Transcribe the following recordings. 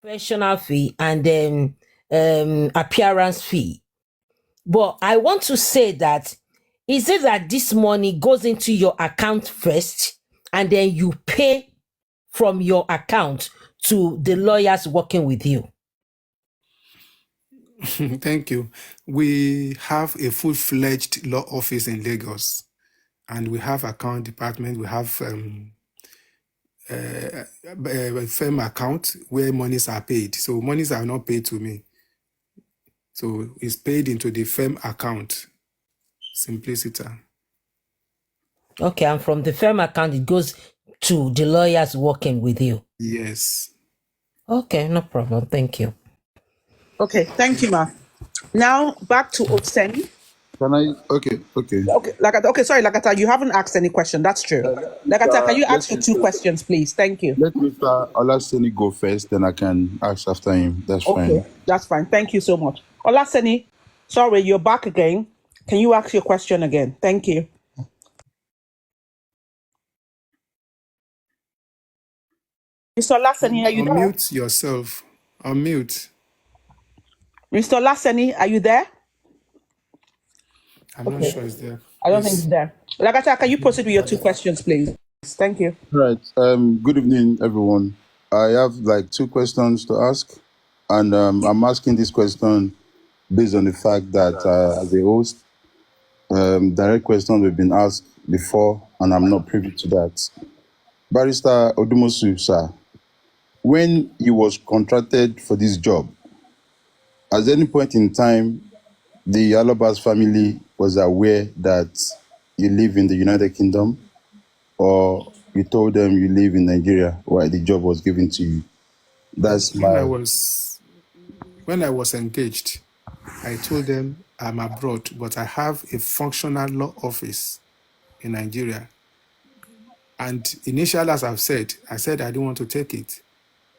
professional fee and appearance fee. But I want to say that, is it that this money goes into your account first and then you pay from your account to the lawyers working with you? Thank you. We have a full-fledged law office in Lagos, and we have account department. We have a firm account where monies are paid. So monies are not paid to me. So it's paid into the firm account. Simplicity. Okay, and from the firm account, it goes to the lawyers working with you. Yes. Okay, no problem. Thank you. Okay, thank you, ma. Now back to Otseni. Can I? Okay. Sorry, Lakata, you haven't asked any question. That's true. Lakata, can you ask your two questions, please? Thank you. Let Mr. Olaseni go first, then I can ask after him. That's fine. Okay, that's fine. Thank you so much. Olaseni, sorry, you're back again. Can you ask your question again? Thank you. Mr. Olaseni, are you there? Unmute yourself. Unmute. Mr. Olaseni, are you there? I'm not sure it's there. I don't think it's there. Lakata, can you proceed with your two questions, please? Thank you. Right. Good evening, everyone. I have like two questions to ask, and I'm asking this question based on the fact that as a host, direct questions have been asked before, and I'm not privy to that. Barrister Odumosu, sir, when you was contracted for this job, at any point in time, the Alobas family was aware that you live in the United Kingdom, or you told them you live in Nigeria while the job was given to you? That's my... When I was engaged, I told them I'm abroad, but I have a functional law office in Nigeria. And initially, as I've said, I said I didn't want to take it.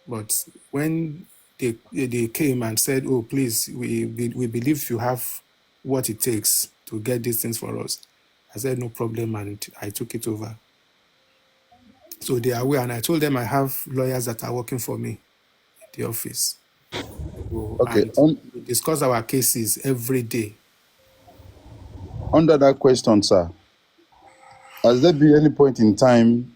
But when they came and said, oh, please, we believe you have what it takes to get these things for us, I said, no problem, and I took it over. So they are aware, and I told them I have lawyers that are working for me at the office. Okay. And we discuss our cases every day. Under that question, sir, has there been any point in time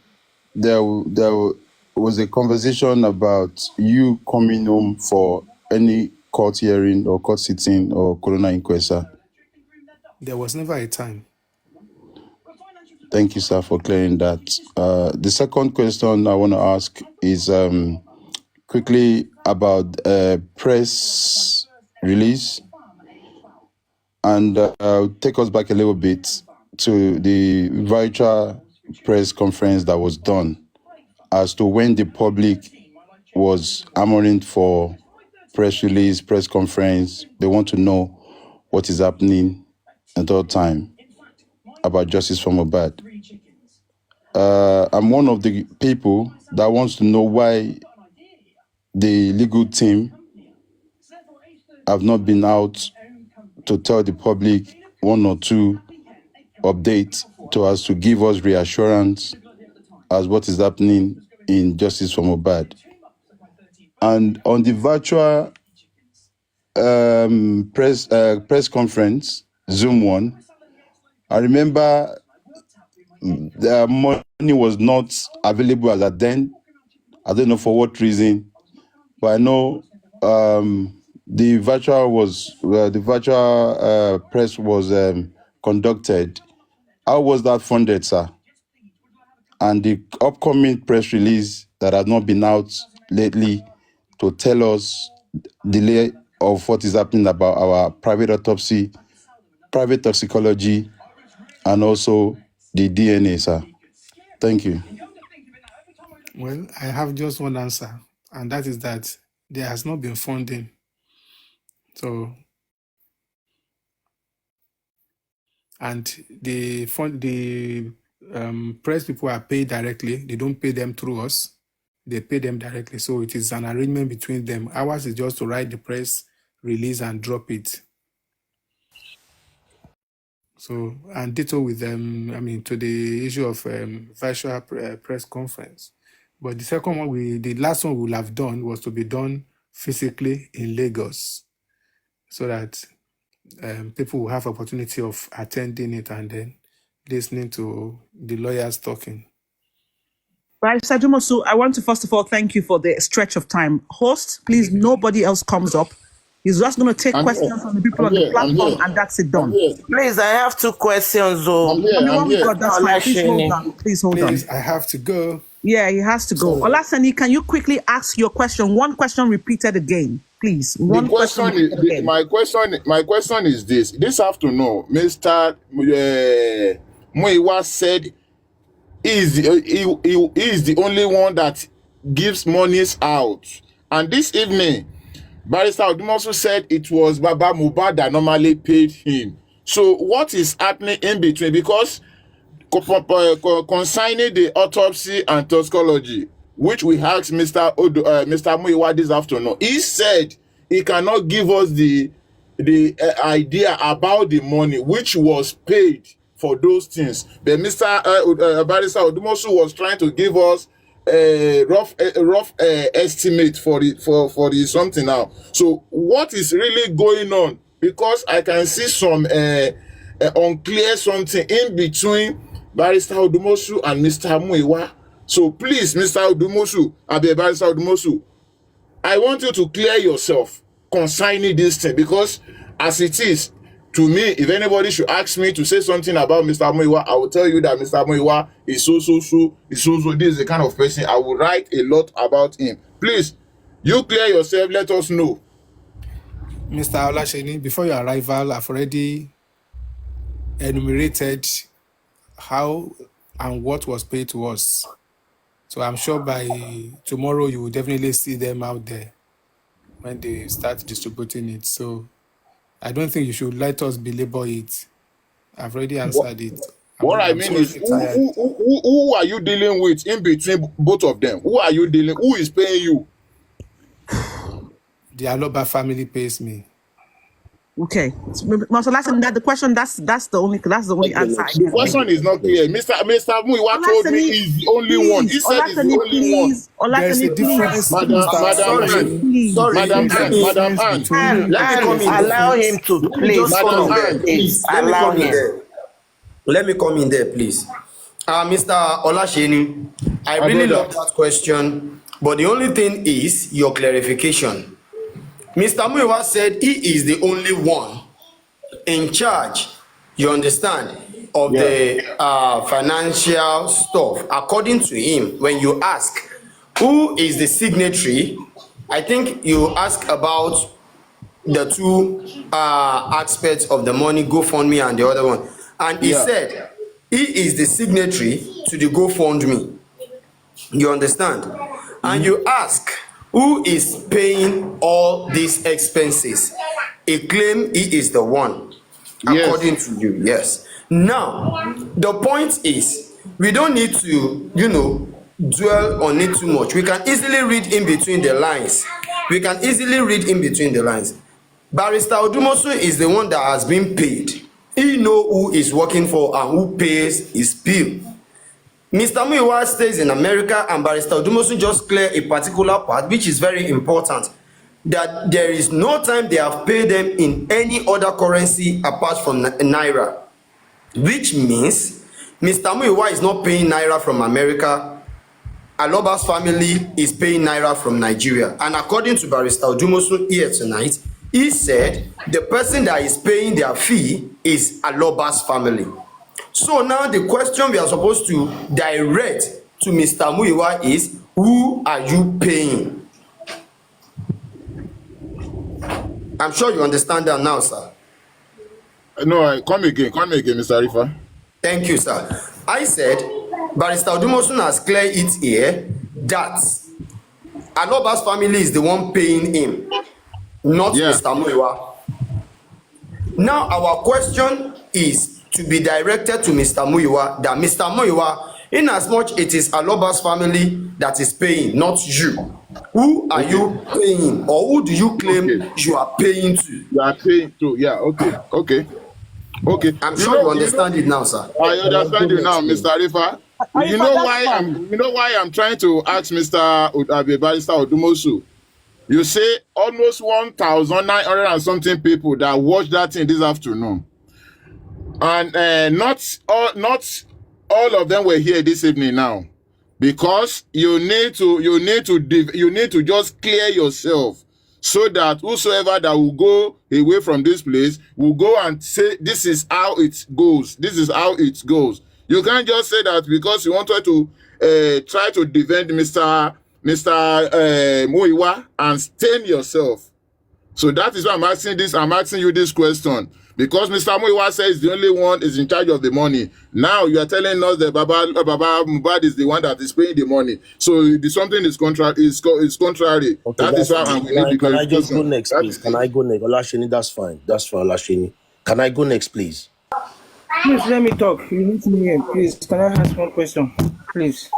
there was a conversation about you coming home for any court hearing or court sitting or coroner inquest, sir? There was never a time. Thank you, sir, for clearing that. The second question I want to ask is quickly about press release, and take us back a little bit to the virtual press conference that was done as to when the public was hammering for press release, press conference. They want to know what is happening at all time about justice for Mohbad. I'm one of the people that wants to know why the legal team have not been out to tell the public one or two updates to us to give us reassurance as what is happening in justice for Mohbad. And on the virtual press conference, Zoom one, I remember the money was not available as at then. I don't know for what reason, but I know the virtual press was conducted. How was that funded, sir? And the upcoming press release that has not been out lately to tell us delay of what is happening about our private autopsy, private toxicology, and also the DNA, sir. Thank you. Well, I have just one answer, and that is that there has not been funding. So, and the press people are paid directly. They don't pay them through us. They pay them directly. So it is an arrangement between them. Ours is just to write the press release and drop it. So, and ditto with them, to the issue of virtual press conference. But the second one, the last one we will have done was to be done physically in Lagos, so that people will have opportunity of attending it and then listening to the lawyers talking. Right, Sajumosu, I want to first of all thank you for the stretch of time. Host, please, nobody else comes up. He's just going to take questions from the people on the platform, and that's it done. Please, I have 2 questions. Only one we got, that's fine. Please hold on. Please hold on. Please, I have to go. Yeah, he has to go. Olaseni, can you quickly ask your question? One question repeated again, please. My question is this. This afternoon, Mr. Muiwa said he is the only one that gives monies out. And this evening, Barrister Odumosu said it was Baba Mohbad that normally paid him. So what is happening in between? Because concerning the autopsy and toxicology, which we asked Mr. Muiwa this afternoon, he said he cannot give us the idea about the money which was paid for those things. But Mr. Barrister Odumosu was trying to give us a rough estimate for the something now. So what is really going on? Because I can see some unclear something in between Barrister Odumosu and Mr. Muiwa. So please, Mr. Odumosu, Barrister Odumosu, I want you to clear yourself concerning this thing, because as it is, to me, if anybody should ask me to say something about Mr. Muiwa, I will tell you that Mr. Muiwa is so. This is the kind of person I will write a lot about him. Please, you clear yourself, let us know. Mr. Olasheni, before your arrival, I've already enumerated how and what was paid to us. So I'm sure by tomorrow you will definitely see them out there when they start distributing it. So I don't think you should let us belabor it. I've already answered it. What I mean is, who are you dealing with in between both of them? Who are you dealing? Who is paying you? The Aloba family pays me. Okay. So that the question, that's the only answer. The question is not clear. Mr. Muiwa told me he's the only one. He said he's the only one. There's a difference. Madam Ann, allow him to please. Madam Ann, please allow him. Let me come in there, please. Mr. Olasheni, I really love that question, but the only thing is your clarification. Mr. Muiwa said he is the only one in charge, you understand, of the financial stuff. According to him, when you ask who is the signatory, I think you ask about the 2 aspects of the money, GoFundMe and the other one. And he said he is the signatory to the GoFundMe. You understand? And you ask, who is paying all these expenses? He claimed he is the one, according to you. Yes. Now, the point is, we don't need to, dwell on it too much. We can easily read in between the lines. Barrister Odumosu is the one that has been paid. He knows who is working for and who pays his bill. Mr. Muiwa stays in America, and Barrister Odumosu just clear a particular part, which is very important, that there is no time they have paid them in any other currency apart from Naira, which means Mr. Muiwa is not paying Naira from America. Aloba's family is paying Naira from Nigeria. And according to Barrister Odumosu here tonight, he said the person that is paying their fee is Aloba's family. So now the question we are supposed to direct to Mr. Muiwa is, who are you paying? I'm sure you understand that now, sir. No, come again, Mr. Rifa. Thank you, sir. I said, Barrister Odumosu has cleared it here that Aloba's family is the one paying him, not Mr. Muiwa. Now our question is to be directed to Mr. Muiwa, that Mr. Muiwa, in as much it is Aloba's family that is paying, not you, who are you paying, or who do you claim you are paying to? You are paying to, okay. I'm sure you understand it now, sir. I understand you now, Mr. Rifa. You know why I'm trying to ask Mr. Barrister Odumosu. You say almost 1,900 and something people that watched that thing this afternoon. And not all of them were here this evening now, because you need to just clear yourself, so that whosoever that will go away from this place will go and say, this is how it goes. This is how it goes. You can't just say that because you wanted to try to defend Mr. Muiwa and stain yourself. So that is why I'm asking you this question. Because Mr. Muiwa says the only one is in charge of the money. Now you are telling us that Baba Mohbad is the one that is paying the money. So something is contrary. Okay, That is why I'm going to can I just go next, please? Can I go next? Olasheni, that's fine. That's fine, Olasheni. Can I go next, please? Please let me talk. You need me here. Please, can I ask one question? Please.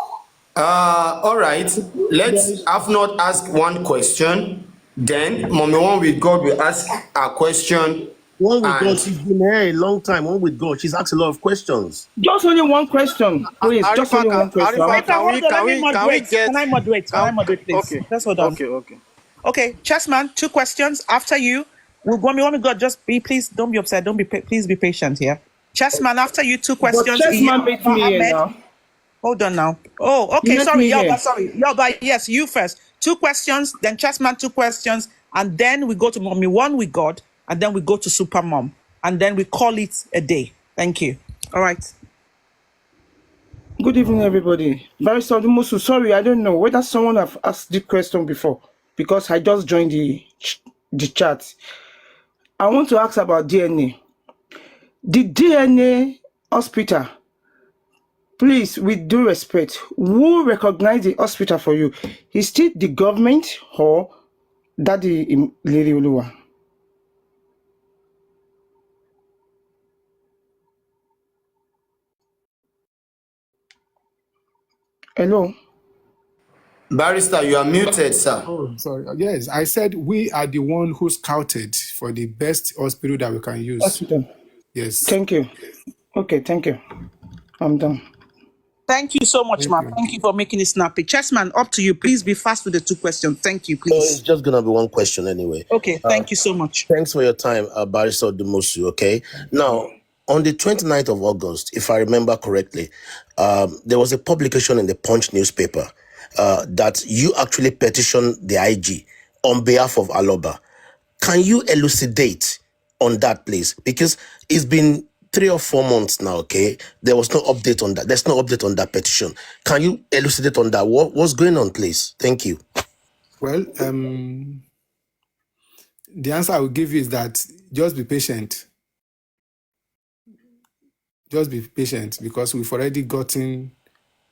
All right. Let's have not ask one question. Then Mommy One with God will ask a question. One with God, she's been here a long time. One with God, she's asked a lot of questions. Just only one question, please. Just only one question. Can I moderate? Can I moderate, please? Okay. Just hold on. Okay, Chessman, 2 questions. After you, Mommy God, just please don't be upset. Please be patient here. Chessman, after you, 2 questions. Chessman beat me here now. Hold on now. Oh, okay. Sorry, Yoba, yes, you first. 2 questions, then Chessman 2 questions, and then we go to Mommy One with God, and then we go to Super Mom, and then we call it a day. Thank you. All right. Good evening, everybody. Barrister Odumosu, sorry, I don't know whether someone have asked the question before, because I just joined the chat. I want to ask about DNA. The DNA hospital, please, with due respect, who recognized the hospital for you? Is it the government or Daddy Lady Oluwa? Hello? Barrister, you are muted, sir. Oh, sorry. Yes, I said we are the one who scouted for the best hospital that we can use. Hospital. Yes. Thank you. Okay, thank you. I'm done. Thank you so much, ma'am. Thank you for making it snappy. Chessman, up to you. Please be fast with the 2 questions. Thank you, So it's please. just gonna be one question anyway. Okay, thank you so much. Thanks for your time, Barrister Odumosu. Okay. Now, on the 29th of August, if I remember correctly, there was a publication in the Punch newspaper that you actually petitioned the IG on behalf of Aloba. Can you elucidate on that, please? Because it's been 3 or 4 months now, okay? There was no update on that. There's no update on that petition. Can you elucidate on that? What's going on, please? Thank you. Well, the answer I will give you is that just be patient. Just be patient, because we've already gotten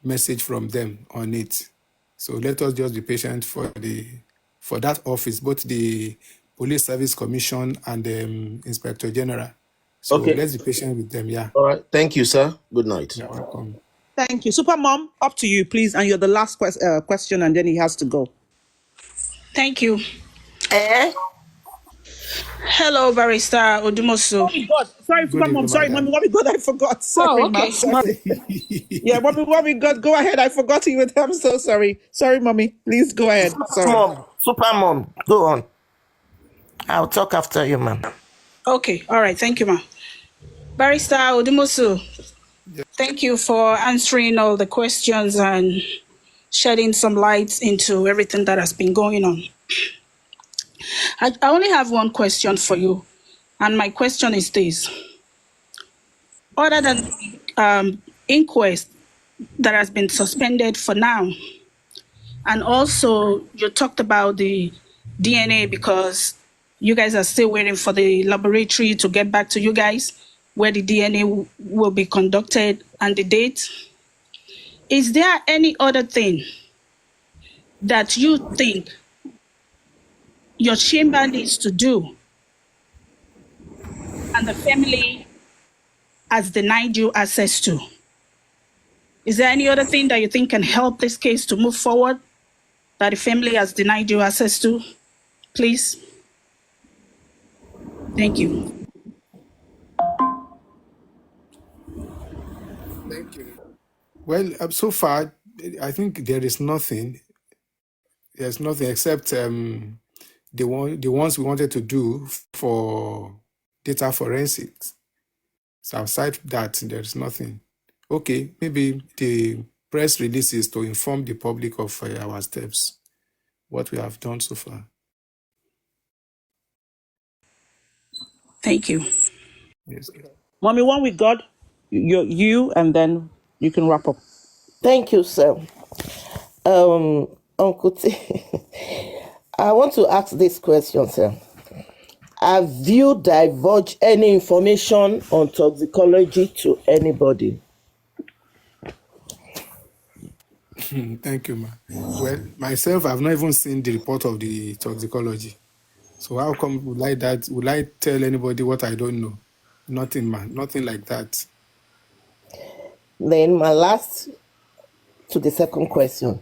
message from them on it. So let us just be patient for that office, both the Police Service Commission and the Inspector General. So Okay. let's be patient with them. Yeah. All right. Thank you, sir. Good night. You're welcome. Thank you. Super Mom, up to you, please. And you're the last question, and then he has to go. Thank you. Eh? Hello, Barrister Odumosu. Oh, God. Sorry, Super Mom. Sorry, madam. Mommy God, I forgot. Sorry, okay. ma'am. Sorry. Yeah, Mommy God, go ahead. I forgot you with I'm so sorry. Sorry, Mommy. Please go ahead. Sorry. Super Mom, go on. I'll talk after you, man. Okay, all right. Thank you, ma. Barrister Odumosu, thank you for answering all the questions and shedding some light into everything that has been going on. I only have one question for you, and my question is this. Other than inquest that has been suspended for now, and also you talked about the DNA because you guys are still waiting for the laboratory to get back to you guys where the DNA will be conducted and the date. Is there any other thing that you think your chamber needs to do and the family has denied you access to? Is there any other thing that you think can help this case to move forward that the family has denied you access to? Please. Thank you. Thank you. Well, so far, I think there is nothing. There's nothing except the ones we wanted to do for data forensics. So aside that, there's nothing. Okay, maybe the press releases to inform the public of our steps, what we have done so far. Thank you. Yes. Mommy, one with God, you, and then you can wrap up. Thank you, sir. Uncle T, I want to ask this question, sir. Have you divulged any information on toxicology to anybody? Thank you, ma. Well, myself, I've not even seen the report of the toxicology. So how come would I tell anybody what I don't know? Nothing, man. Nothing like that. Then my last to the second question.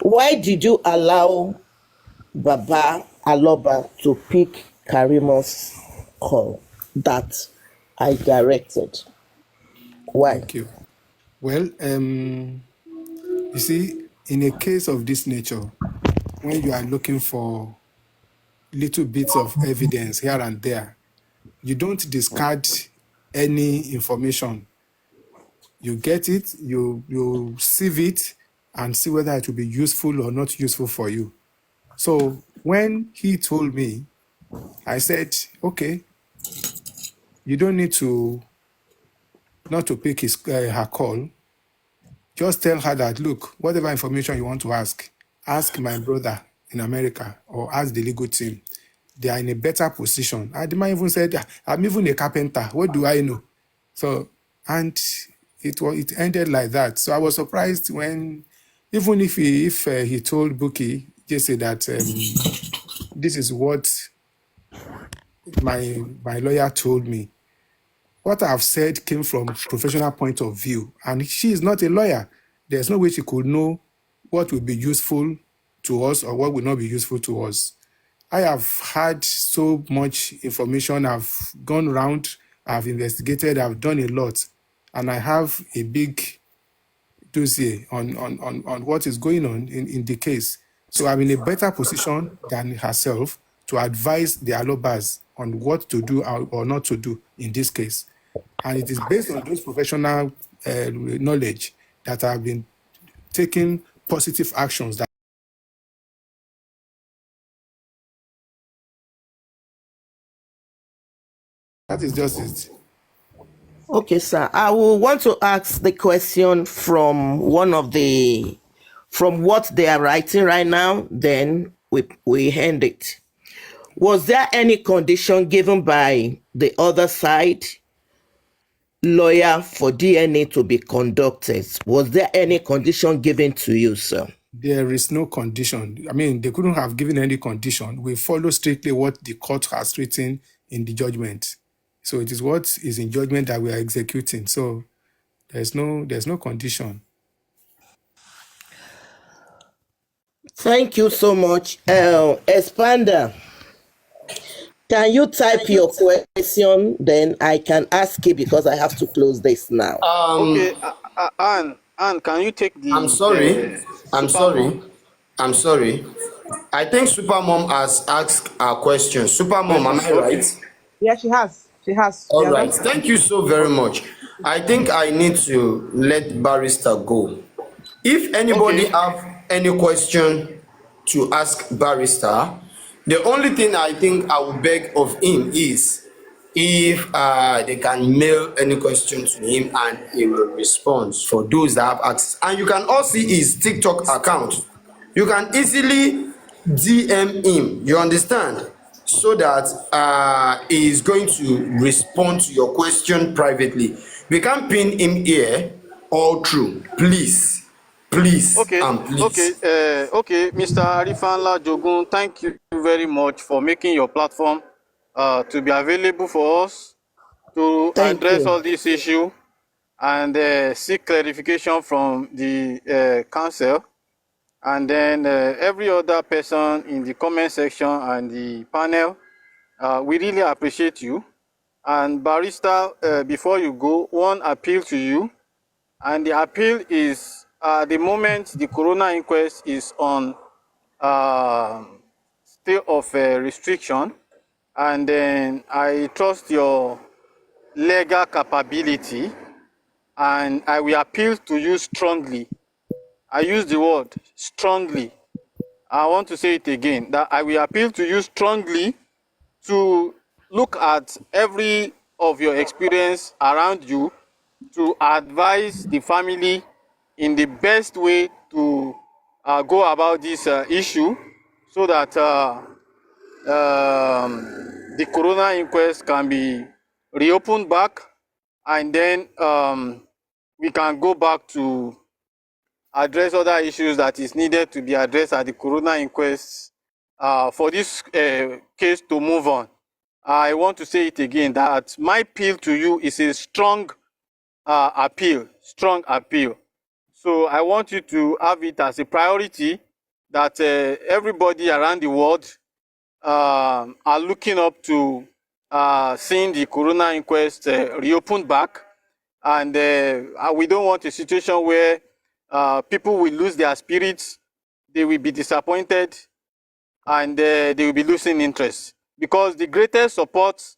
Why did you allow Baba Aloba to pick Karimo's call that I directed? Why? Thank you. Well, you see, in a case of this nature, when you are looking for little bits of evidence here and there, you don't discard any information. You get it, you sieve it, and see whether it will be useful or not useful for you. So when he told me, I said, okay, you don't need to not to pick her call. Just tell her that, look, whatever information you want to ask my brother in America or ask the legal team. They are in a better position. The man even said, I'm even a carpenter. What do I know? So, and it ended like that. So I was surprised when, even if he told Buki, just say that this is what my lawyer told me. What I've said came from a professional point of view, and she is not a lawyer. There's no way she could know what will be useful to us or what will not be useful to us. I have had so much information. I've gone around, I've investigated, I've done a lot, and I have a big dossier on what is going on in the case. So I'm in a better position than herself to advise the Alobas on what to do or not to do in this case. And it is based on those professional knowledge that I've been taking positive actions. That is just it. Okay, sir. I will want to ask the question from what they are writing right now, then we end it. Was there any condition given by the other side lawyer for DNA to be conducted? Was there any condition given to you, sir? There is no condition. I mean, they couldn't have given any condition. We follow strictly what the court has written in the judgment. So it is what is in judgment that we are executing. So there's no condition. Thank you so much. Expander, can you type your question? Then I can ask it because I have to close this now. Okay, Anne, can you take the... I'm sorry. I think Supermom has asked a question. Supermom, am I right? Yeah, she has. All right. Thank you so very much. I think I need to let Barrister go. If anybody have any question to ask Barrister, the only thing I think I will beg of him is if they can mail any question to him and he will respond for those that have access. And you can also see his TikTok account. You can easily DM him, you understand? So that he is going to respond to your question privately. We can pin him here all through. Please, Okay, and please. Okay, Mr. Arifanla Jogun, thank you very much for making your platform to be available for us to address all these issues and seek clarification from the council. And then every other person in the comment section and the panel, we really appreciate you. And Barrister, before you go, one appeal to you. And the appeal is, at the moment, the coroner inquest is on state of restriction, and then I trust your legal capability, and I will appeal to you strongly. I use the word strongly. I want to say it again, that I will appeal to you strongly to look at every of your experience around you to advise the family in the best way to go about this issue, so that the corona inquest can be reopened back, and then we can go back to address other issues that is needed to be addressed at the corona inquest for this case to move on. I want to say it again, that my appeal to you is a strong appeal. So I want you to have it as a priority that everybody around the world are looking up to seeing the corona inquest reopened back. And we don't want a situation where people will lose their spirits, they will be disappointed, and they will be losing interest. Because the greatest support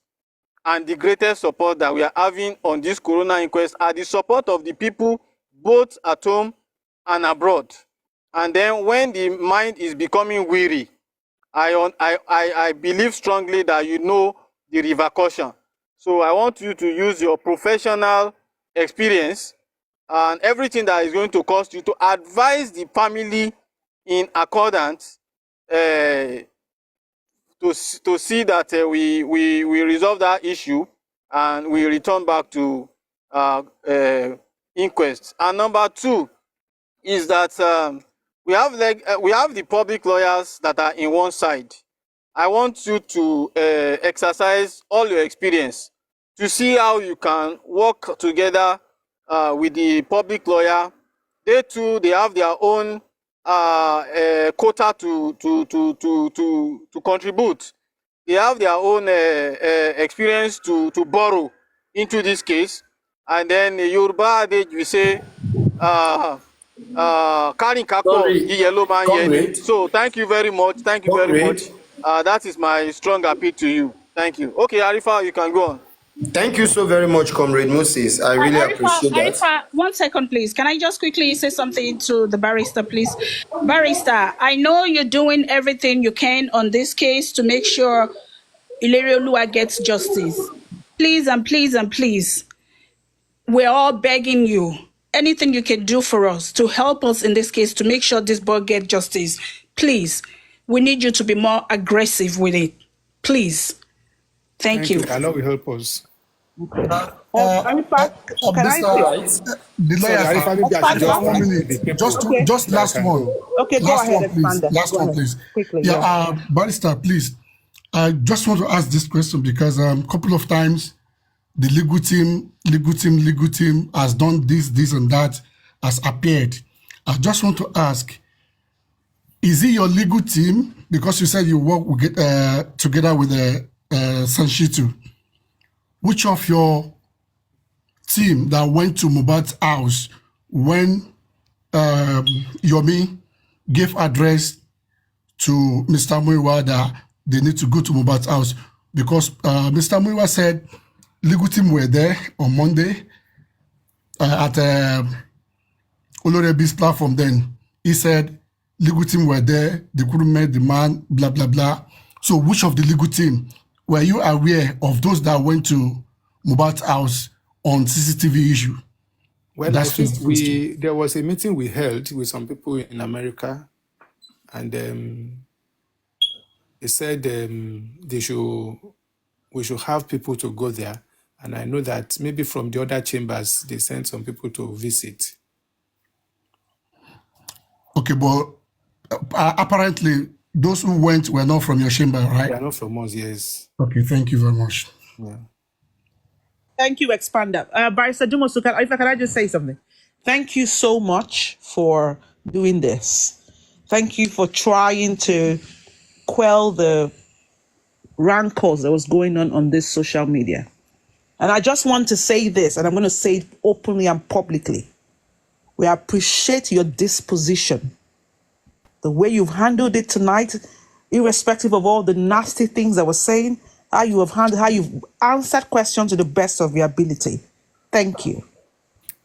that we are having on this corona inquest are the support of the people both at home and abroad. And then when the mind is becoming weary, I believe strongly that you know the repercussion. So I want you to use your professional experience and everything that is going to cost you to advise the family in accordance to see that we resolve that issue and we return back to inquest. And number two is that we have the public lawyers that are in one side. I want you to exercise all your experience to see how you can work together with the public lawyer. They too, they have their own quota to contribute. They have their own experience to borrow into this case. And then Yoruba adage we say, carrying yellow man. So thank you very much. Thank you very much. That is my strong appeal to you. Thank you. Okay, Arifa, you can go on. Thank you so very much, Comrade Moses. I really appreciate that. Arifa, 1 second, please. Can I just quickly say something to the barrister, please? Barrister, I know you're doing everything you can on this case to make sure Ilerioluwa gets justice. Please and please and please, we're all begging you. Anything you can do for us to help us in this case to make sure this boy gets justice. Please, we need you to be more aggressive with it. Please. Thank you. Allah will help us. Arifa, can I say? The lawyers, just last one. Okay, go ahead, Expander. Last one, please. Quickly, yeah, Barrister, please. I just want to ask this question because a couple of times the legal team has done this and that, has appeared. I just want to ask, is it your legal team? Because you said you work together with Sanshitu. Which of your team that went to Mohbad's house when Yomi gave address to Mr. Muyiwa that they need to go to Mohbad's house? Because Mr. Muyiwa said legal team were there on Monday at Olorebi's platform then. He said legal team were there, they couldn't meet the man, blah, blah, blah. So which of the legal team were you aware of those that went to Mohbad's house on CCTV issue? Well, I think there was a meeting we held with some people in America, and they said we should have people to go there. And I know that maybe from the other chambers, they sent some people to visit. Okay, but apparently those who went were not from your chamber, right? They are not from us, yes. Okay, thank you very much. Yeah. Thank you, Expander. Barrister Dumosu, can I just say something? Thank you so much for doing this. Thank you for trying to quell the rancors that was going on this social media. And I just want to say this, and I'm going to say it openly and publicly. We appreciate your disposition, the way you've handled it tonight, irrespective of all the nasty things I was saying, how you've answered questions to the best of your ability. Thank you.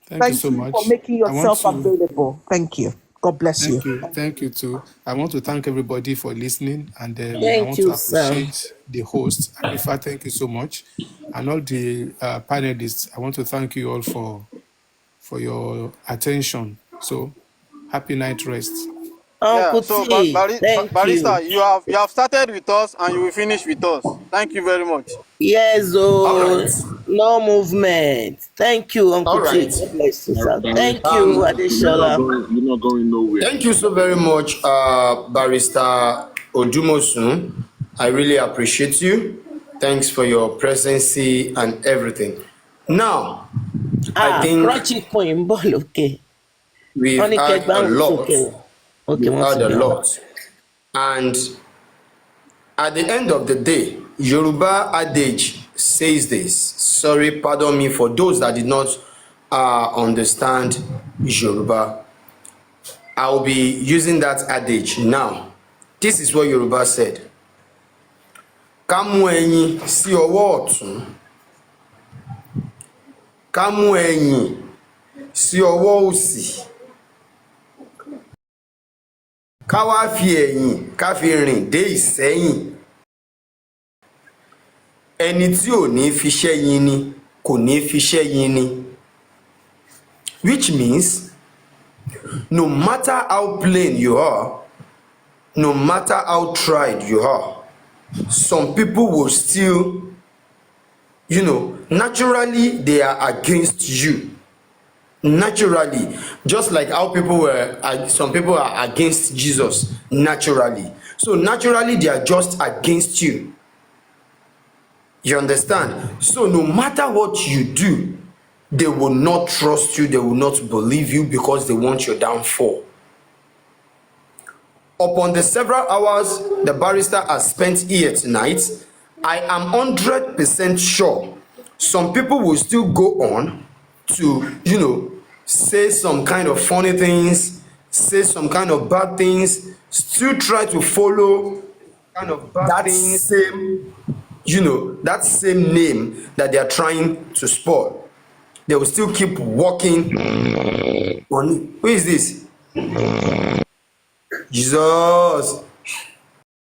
Thank you so for much. making I want yourself to available. Thank you. God bless you. thank you too. I want to thank everybody for listening, and I Thank want to you, sir. appreciate the host, Arifa. Thank you so much, and all the panelists. I want to thank you all for your attention. So, happy night rest. Yeah, Uncle so T, thank Barrister, you. you have started with us and you will finish with us. Thank you very much. Yes, All oh, right. no movement. Thank you, Uncle All T. right. God bless you, sir. Thank Um, you, Adeshola. You're not going nowhere. Thank you so very much, Barrister Odumosun. I really appreciate you. Thanks for your presence and everything. Now, I think Crutchy Queen Ball, okay. we've Only had cake a bang, lot. okay. Okay, We've once had a again. lot. And at the end of the day, Yoruba adage says this. Sorry, pardon me for those that did not understand Yoruba. I'll be using that adage now. This is what Yoruba said. Ká mú ẹyin sí ọwọ́ ọ̀tún. Ká mú ẹyin sí ọwọ́ òsì. Ká wá fi ẹ̀yìn ká fi rìn dé ìsẹ́yìn. Ẹni tí ò ní fiṣẹ́ yin ni kò ní fiṣẹ́ yin ni. Which means no matter how plain you are, no matter how tried you are, some people will still, naturally they are against you. Naturally, just like how some people are against Jesus naturally. So naturally they are just against you. You understand? So no matter what you do, they will not trust you, they will not believe you because they want your downfall. Upon the several hours the barrister has spent here tonight, I am 100% sure some people will still go on to, say some kind of funny things, say some kind of bad things, still try to follow that same name that they are trying to spoil. They will still keep walking on it. Who is this? Jesus.